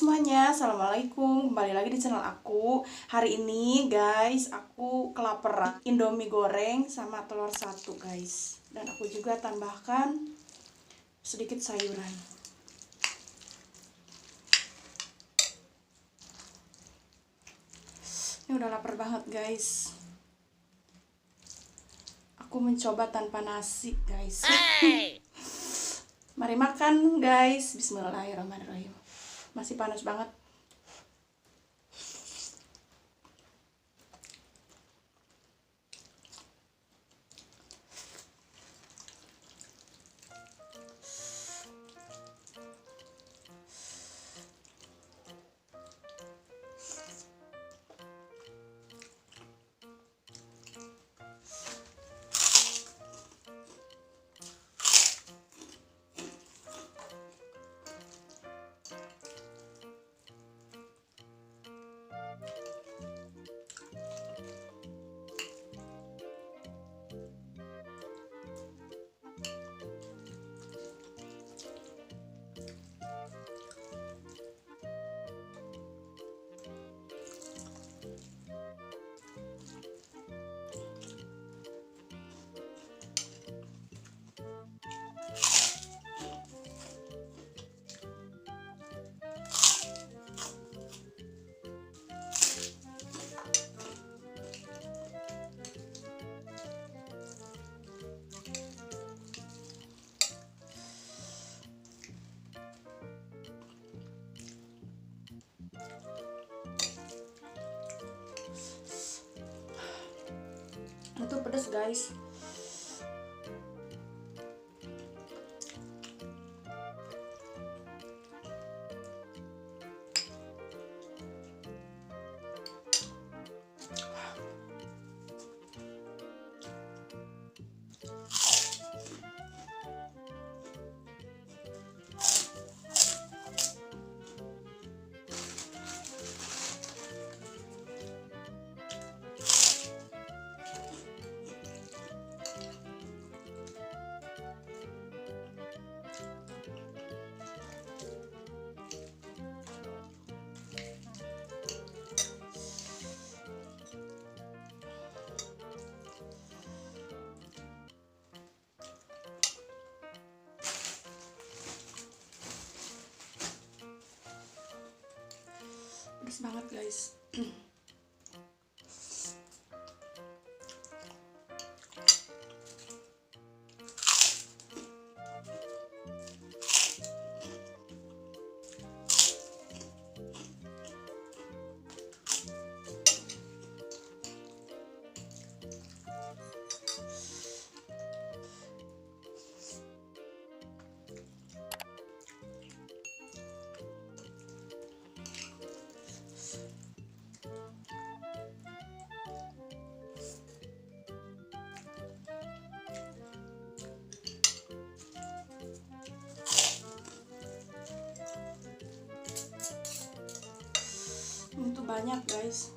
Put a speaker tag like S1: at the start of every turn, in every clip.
S1: semuanya, assalamualaikum. Kembali lagi di channel aku. Hari ini guys, aku kelaparan. Indomie goreng sama telur satu guys. Dan aku juga tambahkan sedikit sayuran. Ini udah lapar banget guys. Aku mencoba tanpa nasi guys. Mari makan guys. Bismillahirrahmanirrahim. Masih panas banget. Itu pedas guys. Pedas banget guys. Itu banyak guys.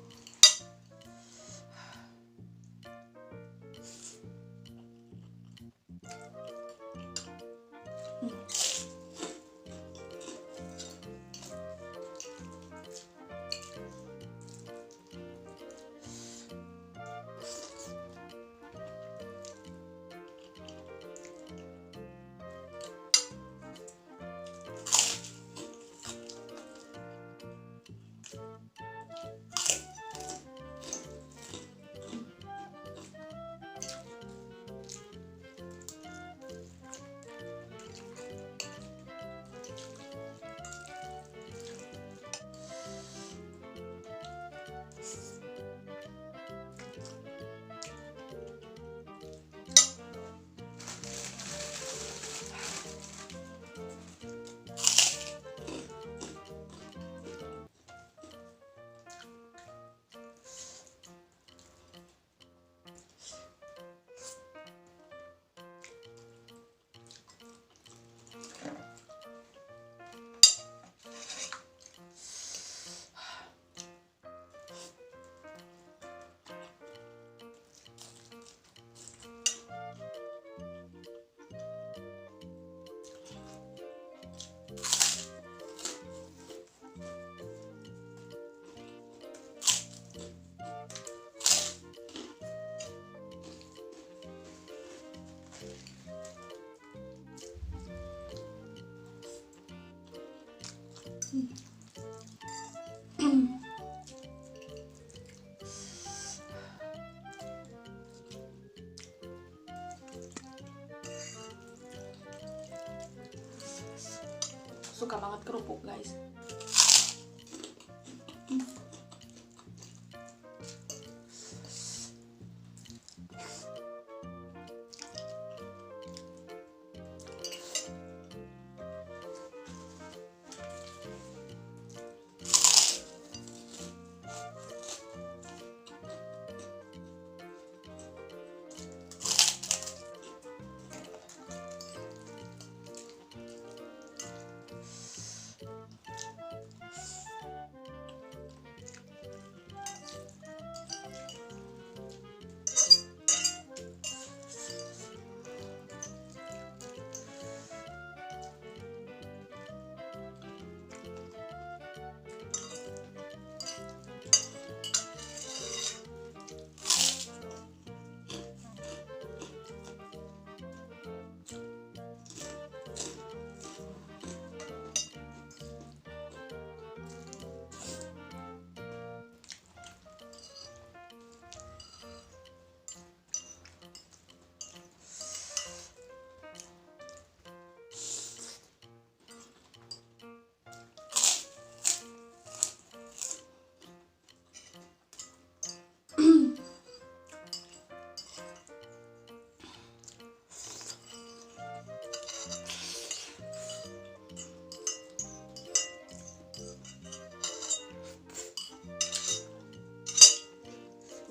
S1: Suka banget kerupuk guys.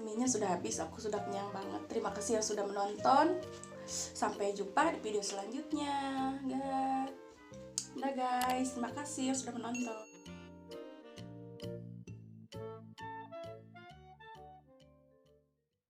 S1: Mie-nya sudah habis, aku sudah kenyang banget. Terima kasih yang sudah menonton. Sampai jumpa di video selanjutnya. Dah guys, terima kasih yang sudah menonton.